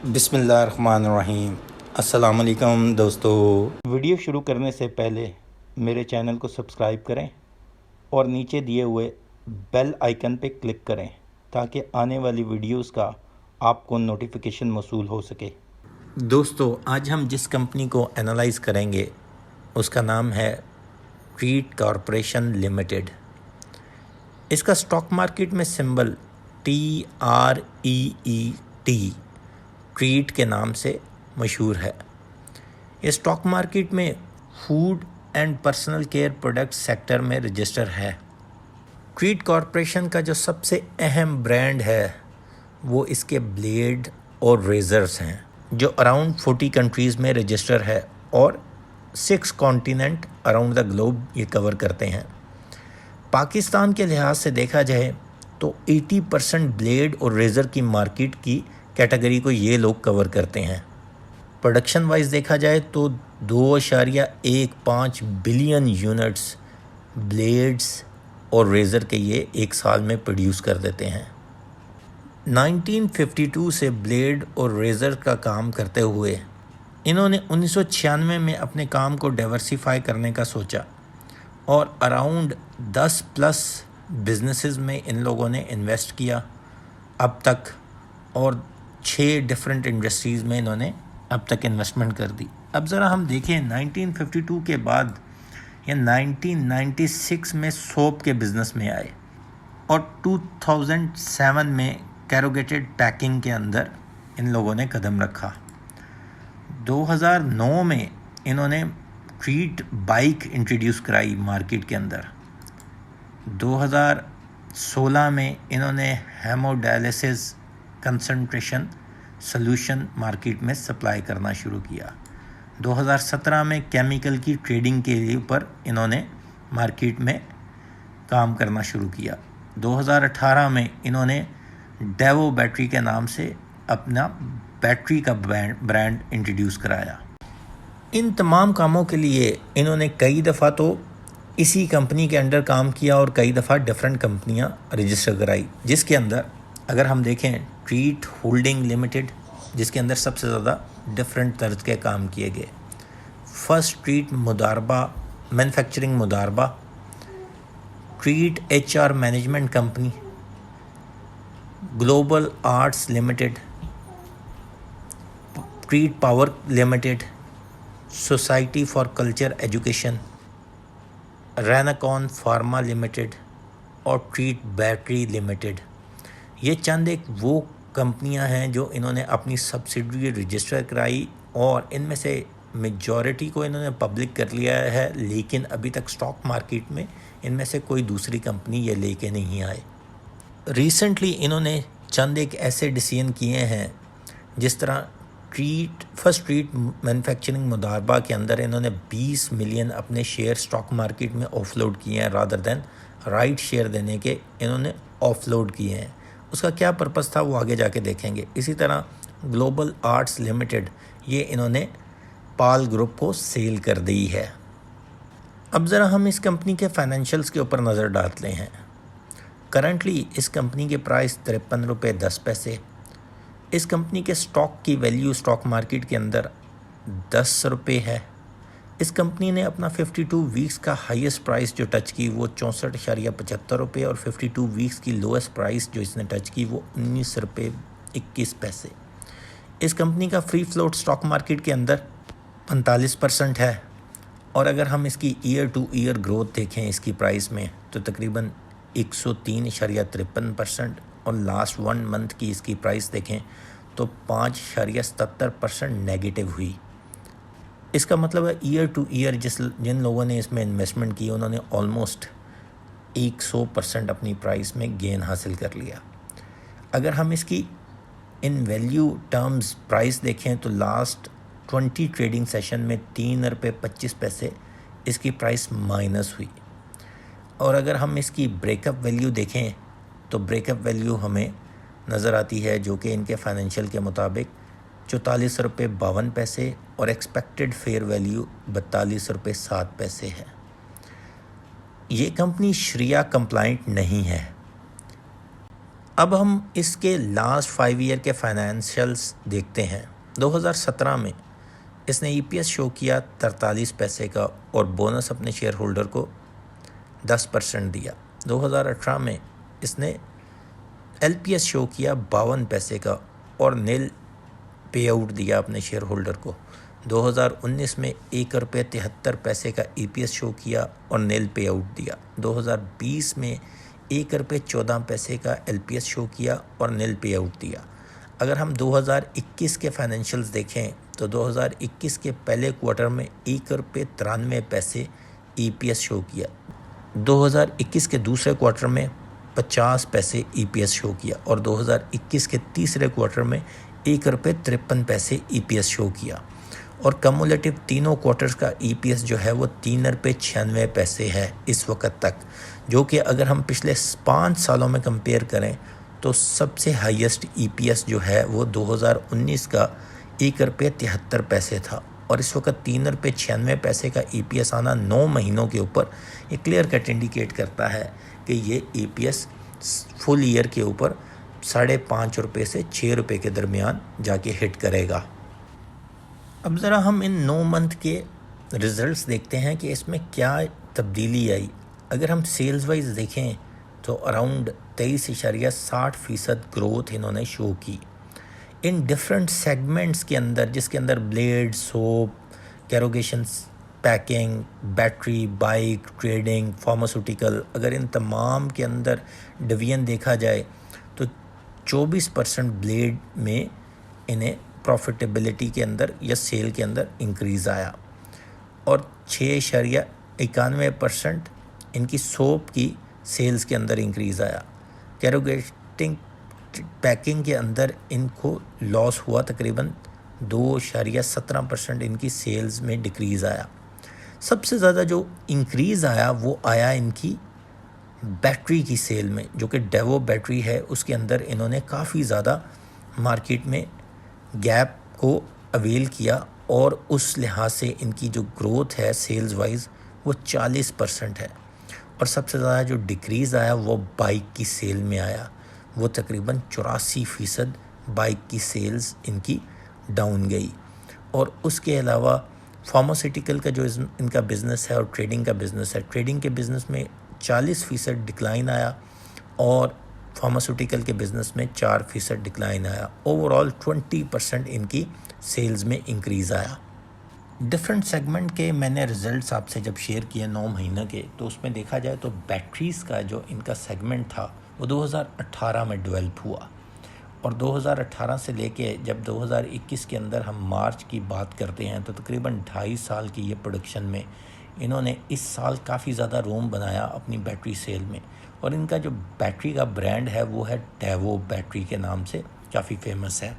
بسم اللہ الرحمن الرحیم۔ السلام علیکم دوستو۔ ویڈیو شروع کرنے سے پہلے میرے چینل کو سبسکرائب کریں اور نیچے دیے ہوئے بیل آئیکن پہ کلک کریں تاکہ آنے والی ویڈیوز کا آپ کو نوٹیفیکیشن موصول ہو سکے۔ دوستو، آج ہم جس کمپنی کو انالائز کریں گے اس کا نام ہے ٹریٹ کارپوریشن لمیٹڈ۔ اس کا سٹاک مارکیٹ میں سمبل TREET ٹریٹ کے نام سے مشہور ہے۔ یہ سٹاک مارکیٹ میں food and personal care product sector میں رجسٹر ہے۔ ٹریٹ کارپوریشن کا جو سب سے اہم برانڈ ہے وہ اس کے بلیڈ اور ریزرز ہیں، جو اراؤنڈ 40 کنٹریز میں رجسٹر ہے اور 6 کانٹیننٹ اراؤنڈ دا گلوب یہ کور کرتے ہیں۔ پاکستان کے لحاظ سے دیکھا جائے تو 80% بلیڈ اور ریزر کی مارکیٹ کی کیٹیگری کو یہ لوگ کور کرتے ہیں۔ پروڈکشن وائز دیکھا جائے تو 2.15 بلین یونٹس بلیڈز اور ریزر کے یہ ایک سال میں پروڈیوس کر دیتے ہیں۔ 1952 سے بلیڈ اور ریزر کا کام کرتے ہوئے انہوں نے 1996 میں اپنے کام کو ڈائیورسیفائی کرنے کا سوچا اور اراؤنڈ 10+ بزنسز میں ان لوگوں نے انویسٹ کیا اب تک، اور 6 ڈیفرنٹ انڈسٹریز میں انہوں نے اب تک انویسٹمنٹ کر دی۔ اب ذرا ہم دیکھیں 1952 کے بعد یا 1996 میں سوپ کے بزنس میں آئے اور 2007 میں کیروگیٹڈ پیکنگ کے اندر ان لوگوں نے قدم رکھا۔ 2009 میں انہوں نے ٹریٹ بائک انٹروڈیوس کرائی مارکیٹ کے اندر۔ 2016 میں انہوں نے ہیمو ڈائلسس کنسنٹریشن سلوشن مارکیٹ میں سپلائی کرنا شروع کیا۔ 2017 میں کیمیکل کی ٹریڈنگ کے اوپر انہوں نے مارکیٹ میں کام کرنا شروع کیا۔ 2018 میں انہوں نے ڈیوو بیٹری کے نام سے اپنا بیٹری کا برانڈ انٹروڈیوس کرایا۔ ان تمام کاموں کے لیے انہوں نے کئی دفعہ تو اسی کمپنی کے انڈر کام کیا اور کئی دفعہ ڈیفرنٹ کمپنیاں رجسٹر کرائی، جس کے اندر اگر ہم دیکھیں ٹریٹ ہولڈنگ لمیٹڈ، جس کے اندر سب سے زیادہ ڈیفرنٹ طرز کے کام کیے گئے۔ فرسٹ ٹریٹ مداربہ مینوفیکچرنگ مداربہ، Treet HR management company, global arts limited, Treet power limited, society for culture education, Renacon pharma limited اور ٹریٹ بیٹری لمیٹڈ۔ یہ چند ایک وہ کمپنیاں ہیں جو انہوں نے اپنی سبسڈری رجسٹر کرائی اور ان میں سے میجورٹی کو انہوں نے پبلک کر لیا ہے، لیکن ابھی تک سٹاک مارکیٹ میں ان میں سے کوئی دوسری کمپنی یہ لے کے نہیں آئے۔ ریسنٹلی انہوں نے چند ایک ایسے ڈیسیژن کیے ہیں، جس طرح فرسٹ ٹریٹ مینوفیکچرنگ مداربہ کے اندر انہوں نے 20 ملین اپنے شیئر سٹاک مارکیٹ میں آف لوڈ کیے ہیں، رادر دین رائٹ شیئر دینے کے انہوں نے آف لوڈ کیے ہیں۔ اس کا کیا پرپس تھا وہ آگے جا کے دیکھیں گے۔ اسی طرح گلوبل آرٹس لمیٹڈ یہ انہوں نے پال گروپ کو سیل کر دی ہے۔ اب ذرا ہم اس کمپنی کے فائنینشلز کے اوپر نظر ڈالتے ہیں۔ کرنٹلی اس کمپنی کے پرائس 53 روپے 10 پیسے۔ اس کمپنی کے سٹاک کی ویلیو سٹاک مارکیٹ کے اندر 10 روپے ہے۔ اس کمپنی نے اپنا 52 ویکس کا ہائیسٹ پرائس جو ٹچ کی وہ 64.75 روپے اور 52 ویکس کی لویسٹ پرائس جو اس نے ٹچ کی وہ 19 روپے 21 پیسے۔ اس کمپنی کا فری فلوٹ سٹاک مارکیٹ کے اندر 45% ہے، اور اگر ہم اس کی ایئر ٹو ایئر گروتھ دیکھیں اس کی پرائس میں تو تقریباً 103.53%، اور لاسٹ 1 منتھ کی اس کی پرائس دیکھیں تو 5.77% نیگیٹو ہوئی۔ اس کا مطلب ہے ایئر ٹو ایئر جن لوگوں نے اس میں انویسٹمنٹ کی انہوں نے آلموسٹ 100% اپنی پرائس میں گین حاصل کر لیا۔ اگر ہم اس کی ان ویلیو ٹرمز پرائس دیکھیں تو لاسٹ 20 ٹریڈنگ سیشن میں 3 روپے 25 پیسے اس کی پرائس مائنس ہوئی، اور اگر ہم اس کی بریک اپ ویلیو دیکھیں تو بریک اپ ویلیو ہمیں نظر آتی ہے جو کہ ان کے فائنینشیل کے مطابق 44 روپے 52 پیسے اور ایکسپیکٹڈ فیئر ویلیو 42 روپے 7 پیسے ہے۔ یہ کمپنی شریعہ کمپلائنٹ نہیں ہے۔ اب ہم اس کے لاسٹ 5 ایئر کے فائنینشیلز دیکھتے ہیں۔ 2017 میں اس نے ای پی ایس شو کیا 43 پیسے کا اور بونس اپنے شیئر ہولڈر کو 10% دیا۔ 2018 میں اس نے ایل پی ایس شو کیا 52 پیسے کا اور نیل پے آؤٹ دیا اپنے شیئر ہولڈر کو۔ 2019 میں 1 روپے 73 پیسے کا ای پی ایس شو کیا اور نیل پے آؤٹ دیا۔ 2020 میں 1 روپے 14 پیسے کا ایل پی ایس شو کیا اور نیل پے آؤٹ دیا۔ اگر ہم 2021 کے فائنینشیلز دیکھیں تو 2021 کے پہلے کوارٹر میں 1 روپے 93 پیسے ای پی ایس شو کیا۔ 2021 کے دوسرے کوارٹر میں 50 پیسے ای پی ایس شو کیا اور 2021 کے تیسرے کوارٹر میں 1 روپے 53 پیسے ای پی ایس شو کیا، اور کمولیٹو تینوں کوارٹرز کا ای پی ایس جو ہے وہ 3 روپے 96 پیسے ہے اس وقت تک، جو کہ اگر ہم پچھلے 5 سالوں میں کمپیئر کریں تو سب سے ہائیسٹ ای پی ایس جو ہے وہ 2019 کا 1 روپے 73 پیسے تھا، اور اس وقت 3 روپے 96 پیسے کا ای پی ایس آنا 9 مہینوں کے اوپر یہ کلیئر کٹ انڈیکیٹ کرتا ہے کہ یہ ای پی ایس فل ایئر کے اوپر 5.5 روپے سے 6 روپے کے درمیان جا کے ہٹ کرے گا۔ اب ذرا ہم ان 9 منتھ کے ریزلٹس دیکھتے ہیں کہ اس میں کیا تبدیلی آئی۔ اگر ہم سیلز وائز دیکھیں تو اراؤنڈ 23.60% گروتھ انہوں نے شو کی ان ڈفرینٹ سیگمنٹس کے اندر، جس کے اندر blade, soap, corrugation, packing, battery, bike, trading, pharmaceutical. اگر ان تمام کے اندر ڈویژن دیکھا جائے تو 24% بلیڈ میں انہیں پروفیٹیبلٹی کے اندر یا سیل کے اندر انکریز آیا، اور 6.91% ان کی سوپ کی سیلز کے اندر انکریز آیا۔ کیروگیٹنگ پیکنگ کے اندر ان کو لاس ہوا، تقریباً 2.17% ان کی سیلز میں ڈکریز آیا۔ سب سے زیادہ جو انکریز آیا وہ آیا ان کی بیٹری کی سیل میں، جو کہ ڈیوو بیٹری ہے، اس کے اندر انہوں نے کافی زیادہ مارکیٹ میں گیپ کو اویل کیا، اور اس لحاظ سے ان کی جو گروتھ ہے سیلز وائز وہ 40% ہے۔ اور سب سے زیادہ جو ڈکریز آیا وہ بائک کی سیل میں آیا، وہ تقریباً 84% بائک کی سیلز ان کی ڈاؤن گئی۔ اور اس کے علاوہ فارماسیوٹیکل کا جو ان کا بزنس ہے اور ٹریڈنگ کا بزنس ہے، ٹریڈنگ کے بزنس میں 40% ڈکلائن آیا، اور فارماسیوٹیکل کے بزنس میں 4% ڈکلائن آیا۔ اوورال 20% ان کی سیلز میں انکریز آیا۔ ڈفرینٹ سیگمنٹ کے میں نے ریزلٹس آپ سے جب شیئر کیے 9 مہینہ کے، تو اس میں دیکھا جائے تو بیٹریز کا جو ان کا سیگمنٹ تھا وہ 2018 میں ڈیولپ ہوا، اور 2018 سے لے کے جب 2021 کے اندر ہم مارچ کی بات کرتے ہیں تو تقریباً 2.5 سال کی یہ پروڈکشن میں انہوں نے اس سال کافی زیادہ روم بنایا اپنی بیٹری سیل میں، اور ان کا جو بیٹری کا برانڈ ہے وہ ہے ڈیوو بیٹری کے نام سے کافی فیمس ہے۔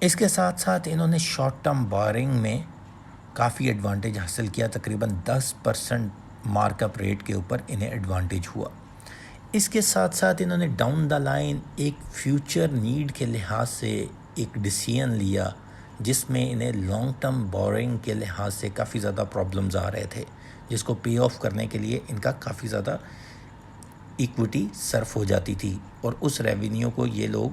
اس کے ساتھ ساتھ انہوں نے شارٹ ٹرم بارنگ میں کافی ایڈوانٹیج حاصل کیا، تقریباً 10% مارک اپ ریٹ کے اوپر انہیں ایڈوانٹیج ہوا۔ اس کے ساتھ ساتھ انہوں نے ڈاؤن دا لائن ایک فیوچر نیڈ کے لحاظ سے ایک ڈیسیژن لیا، جس میں انہیں لانگ ٹرم بورنگ کے لحاظ سے کافی زیادہ پرابلمز آ رہے تھے، جس کو پے آف کرنے کے لیے ان کا کافی زیادہ ایکویٹی صرف ہو جاتی تھی، اور اس ریونیو کو یہ لوگ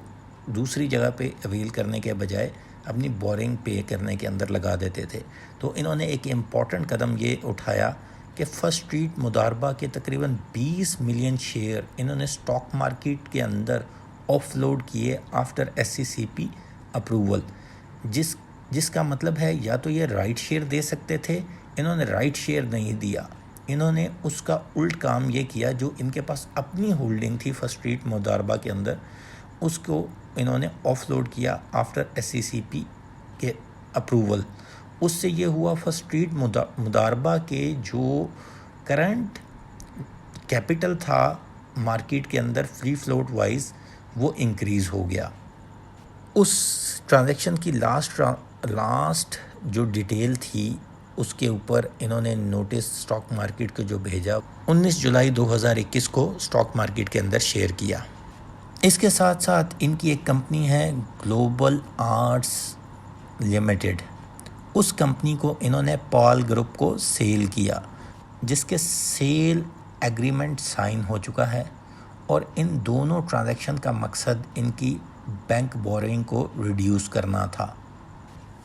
دوسری جگہ پہ اویل کرنے کے بجائے اپنی بورنگ پے کرنے کے اندر لگا دیتے تھے۔ تو انہوں نے ایک امپورٹنٹ قدم یہ اٹھایا کہ فرسٹ اسٹریٹ مضاربہ کے تقریباً 20 ملین شیئر انہوں نے اسٹاک مارکیٹ کے اندر آف لوڈ کیے آفٹر ایس سی سی پی اپروول، جس کا مطلب ہے یا تو یہ رائٹ شیئر دے سکتے تھے، انہوں نے رائٹ شیئر نہیں دیا، انہوں نے اس کا الٹ کام یہ کیا، جو ان کے پاس اپنی ہولڈنگ تھی فرسٹ اسٹریٹ مضاربہ کے اندر، اس کو انہوں نے آف لوڈ کیا آفٹر ایس سی سی پی کے اپروول۔ اس سے یہ ہوا فرسٹ اسٹریٹ مضاربہ کے جو کرنٹ کیپٹل تھا مارکیٹ کے اندر فری فلوٹ وائز وہ انکریز ہو گیا۔ اس ٹرانزیکشن کی لاسٹ جو ڈیٹیل تھی اس کے اوپر انہوں نے نوٹس اسٹاک مارکیٹ کو جو بھیجا 19 جولائی 2021 کو اسٹاک مارکیٹ کے اندر شیئر کیا۔ اس کے ساتھ ساتھ ان کی ایک کمپنی ہے گلوبل آرٹس لمیٹڈ، اس کمپنی کو انہوں نے پال گروپ کو سیل کیا، جس کے سیل ایگریمنٹ سائن ہو چکا ہے، اور ان دونوں ٹرانزیکشن کا مقصد ان کی بینک بورنگ کو ریڈیوس کرنا تھا۔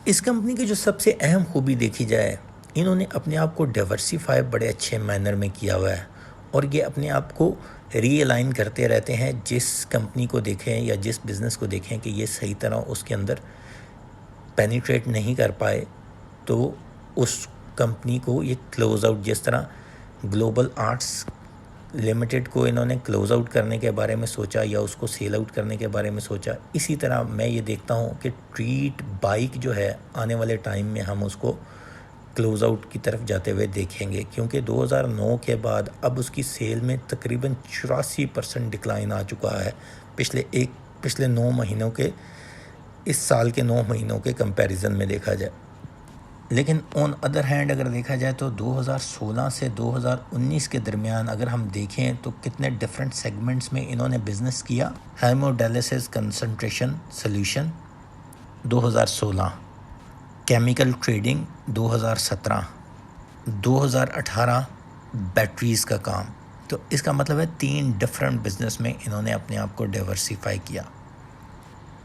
اس کمپنی کی جو سب سے اہم خوبی دیکھی جائے، انہوں نے اپنے آپ کو ڈیورسیفائی بڑے اچھے مینر میں کیا ہوا ہے، اور یہ اپنے آپ کو ری الائن کرتے رہتے ہیں۔ جس کمپنی کو دیکھیں یا جس بزنس کو دیکھیں کہ یہ صحیح طرح اس کے اندر پینیٹریٹ نہیں کر پائے، تو اس کمپنی کو یہ کلوز آؤٹ، جس طرح گلوبل آرٹس لمیٹڈ کو انہوں نے کلوز آؤٹ کرنے کے بارے میں سوچا یا اس کو سیل آؤٹ کرنے کے بارے میں سوچا، اسی طرح میں یہ دیکھتا ہوں کہ ٹریٹ بائک جو ہے آنے والے ٹائم میں ہم اس کو کلوز آؤٹ کی طرف جاتے ہوئے دیکھیں گے، کیونکہ 2009 کے بعد اب اس کی سیل میں تقریباً 84% ڈکلائن آ چکا ہے پچھلے 9 مہینوں کے، اس سال کے 9 مہینوں کے کمپیریزن میں دیکھا جائے۔ لیکن آن ادر ہینڈ اگر دیکھا جائے تو 2016 سے 2019 کے درمیان اگر ہم دیکھیں تو کتنے ڈیفرنٹ سیگمنٹس میں انہوں نے بزنس کیا۔ Hemodialysis concentration solution 2016، chemical trading 2017، 2018 batteries کا کام۔ تو اس کا مطلب ہے 3 ڈیفرنٹ بزنس میں انہوں نے اپنے آپ کو ڈیورسیفائی کیا،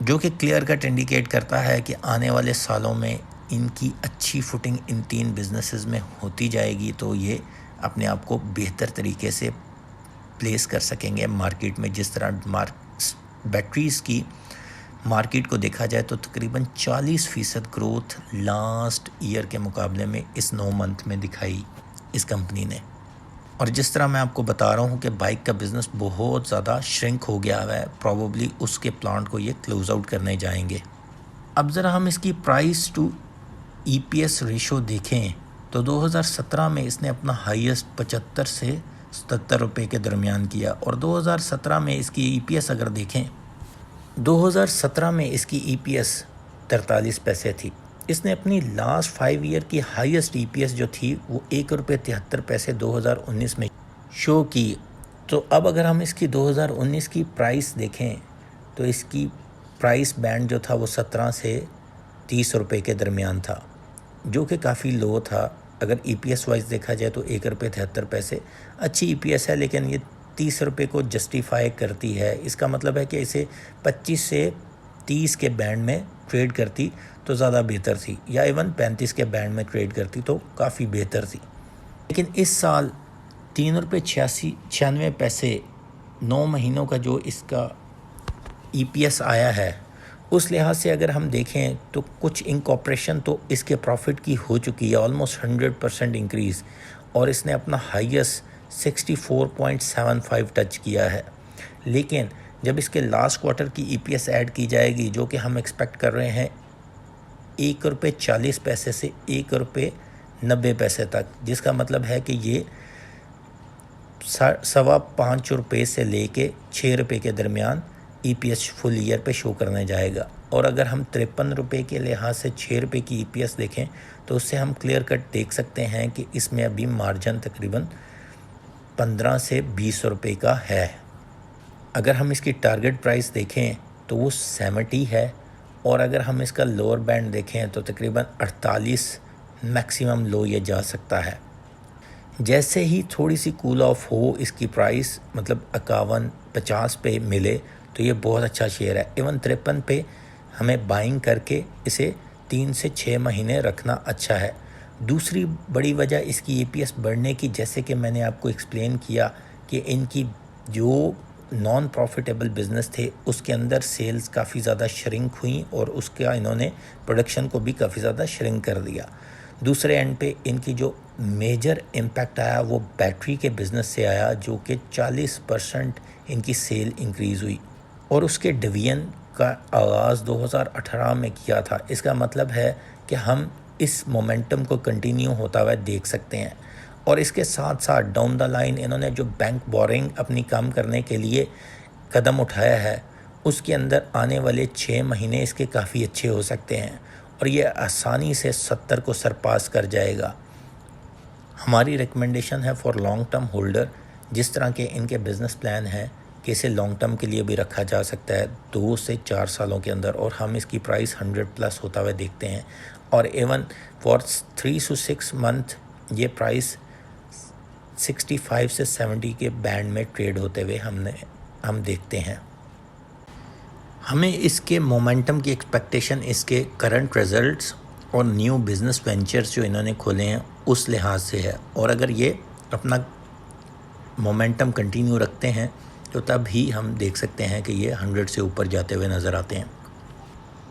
جو کہ کلیئر کٹ انڈیکیٹ کرتا ہے کہ آنے والے سالوں میں ان کی اچھی فوٹنگ ان 3 بزنسز میں ہوتی جائے گی، تو یہ اپنے آپ کو بہتر طریقے سے پلیس کر سکیں گے مارکیٹ میں۔ جس طرح بیٹریز کی مارکیٹ کو دیکھا جائے تو تقریباً 40% گروتھ لاسٹ ایئر کے مقابلے میں اس 9 منتھ میں دکھائی اس کمپنی نے۔ اور جس طرح میں آپ کو بتا رہا ہوں کہ بائک کا بزنس بہت زیادہ شرنک ہو گیا ہے، پروبیبلی اس کے پلانٹ کو یہ کلوز آؤٹ کرنے جائیں گے۔ اب ذرا ہم اس کی price to E P S ratio دیکھیں تو 2017 میں اس نے اپنا ہائیسٹ 75 سے 77 روپے کے درمیان کیا، اور 2017 میں اس کی ای پی ایس اگر دیکھیں، 2017 میں اس کی ای پی ایس 43 پیسے تھی۔ اس نے اپنی لاسٹ 5 ایئر کی ہائیسٹ ای پی ایس جو تھی وہ 1 روپے 73 پیسے 2019 میں شو کی۔ تو اب اگر ہم اس کی 2019 کی پرائس دیکھیں تو اس کی پرائس بینڈ جو تھا وہ 17 سے 30 روپے کے درمیان تھا، جو کہ کافی لو تھا۔ اگر ای پی ایس وائز دیکھا جائے تو 1 روپے 73 پیسے اچھی ای پی ایس ہے، لیکن یہ 30 روپے کو جسٹیفائی کرتی ہے۔ اس کا مطلب ہے کہ اسے 25 سے 30 کے بینڈ میں ٹریڈ کرتی تو زیادہ بہتر تھی، یا ایون 35 کے بینڈ میں ٹریڈ کرتی تو کافی بہتر تھی۔ لیکن اس سال 3 روپے 96 پیسے 9 مہینوں کا جو اس کا ای پی ایس آیا ہے، اس لحاظ سے اگر ہم دیکھیں تو کچھ انکارپوریشن تو اس کے پروفٹ کی ہو چکی ہے، آلموسٹ 100% انکریز، اور اس نے اپنا ہائیسٹ 64.75 ٹچ کیا ہے۔ لیکن جب اس کے لاسٹ کوارٹر کی ای پی ایس ایڈ کی جائے گی، جو کہ ہم ایکسپیکٹ کر رہے ہیں 1 روپے 40 پیسے سے 1 روپے 90 پیسے تک، جس کا مطلب ہے کہ یہ 5.25 روپے سے لے کے 6 روپے کے درمیان ای پی ایس فل ایئر پہ شو کرنے جائے گا۔ اور اگر ہم 53 روپے کے لحاظ سے 6 روپے کی ای پی ایس دیکھیں تو اس سے ہم کلیئر کٹ دیکھ سکتے ہیں کہ اس میں ابھی مارجن تقریباً 15 سے 20 روپے کا ہے۔ اگر ہم اس کی ٹارگٹ پرائس دیکھیں تو وہ 70 ہے، اور اگر ہم اس کا لوور بینڈ دیکھیں تو تقریباً 48 میکسیمم لو یہ جا سکتا ہے۔ جیسے ہی تھوڑی سی کول آف ہو اس کی پرائس، مطلب 51-50 پہ ملے تو یہ بہت اچھا شیئر ہے۔ ایون 53 پہ ہمیں بائنگ کر کے اسے 3 سے 6 مہینے رکھنا اچھا ہے۔ دوسری بڑی وجہ اس کی ای پی ایس بڑھنے کی، جیسے کہ میں نے آپ کو ایکسپلین کیا کہ ان کی جو نان پروفیٹیبل بزنس تھے اس کے اندر سیلز کافی زیادہ شرنک ہوئیں، اور اس کا انہوں نے پروڈکشن کو بھی کافی زیادہ شرنک کر دیا۔ دوسرے اینڈ پہ ان کی جو میجر امپیکٹ آیا وہ بیٹری کے بزنس سے آیا، جو کہ 40% ان کی سیل انکریز ہوئی، اور اس کے ڈویژن کا آغاز 2018 میں کیا تھا۔ اس کا مطلب ہے کہ ہم اس مومنٹم کو کنٹینیو ہوتا ہوا دیکھ سکتے ہیں۔ اور اس کے ساتھ ساتھ ڈاؤن دا لائن انہوں نے جو بینک بورنگ اپنی کم کرنے کے لیے قدم اٹھایا ہے، اس کے اندر آنے والے 6 مہینے اس کے کافی اچھے ہو سکتے ہیں، اور یہ آسانی سے 70 کو سرپاس کر جائے گا۔ ہماری ریکمنڈیشن ہے فار لانگ ٹرم ہولڈر، جس طرح کے ان کے بزنس پلان ہیں کہ اسے لانگ ٹرم کے لیے بھی رکھا جا سکتا ہے 2 سے 4 سالوں کے اندر، اور ہم اس کی پرائس 100+ ہوتا ہوا دیکھتے ہیں۔ اور ایون فار 3 سے 6 منتھ یہ پرائس 65 سے 70 کے بینڈ میں ٹریڈ ہوتے ہوئے ہم نے ہم دیکھتے ہیں۔ ہمیں اس کے مومنٹم کی ایکسپیکٹیشن اس کے کرنٹ ریزلٹس اور نیو بزنس وینچرز جو انہوں نے کھولے ہیں اس لحاظ سے ہے، اور اگر یہ اپنا مومنٹم کنٹینیو رکھتے ہیں تو تب ہی ہم دیکھ سکتے ہیں کہ یہ 100 سے اوپر جاتے ہوئے نظر آتے ہیں۔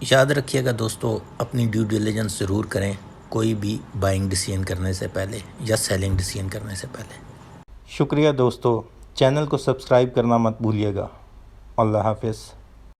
یاد رکھیے گا دوستو، اپنی ڈیو ڈیلیجنس ضرور کریں کوئی بھی بائنگ ڈیسیژن کرنے سے پہلے یا سیلنگ ڈیسیژن کرنے سے پہلے۔ شکریہ دوستو، چینل کو سبسکرائب کرنا مت بھولیے گا۔ اللہ حافظ۔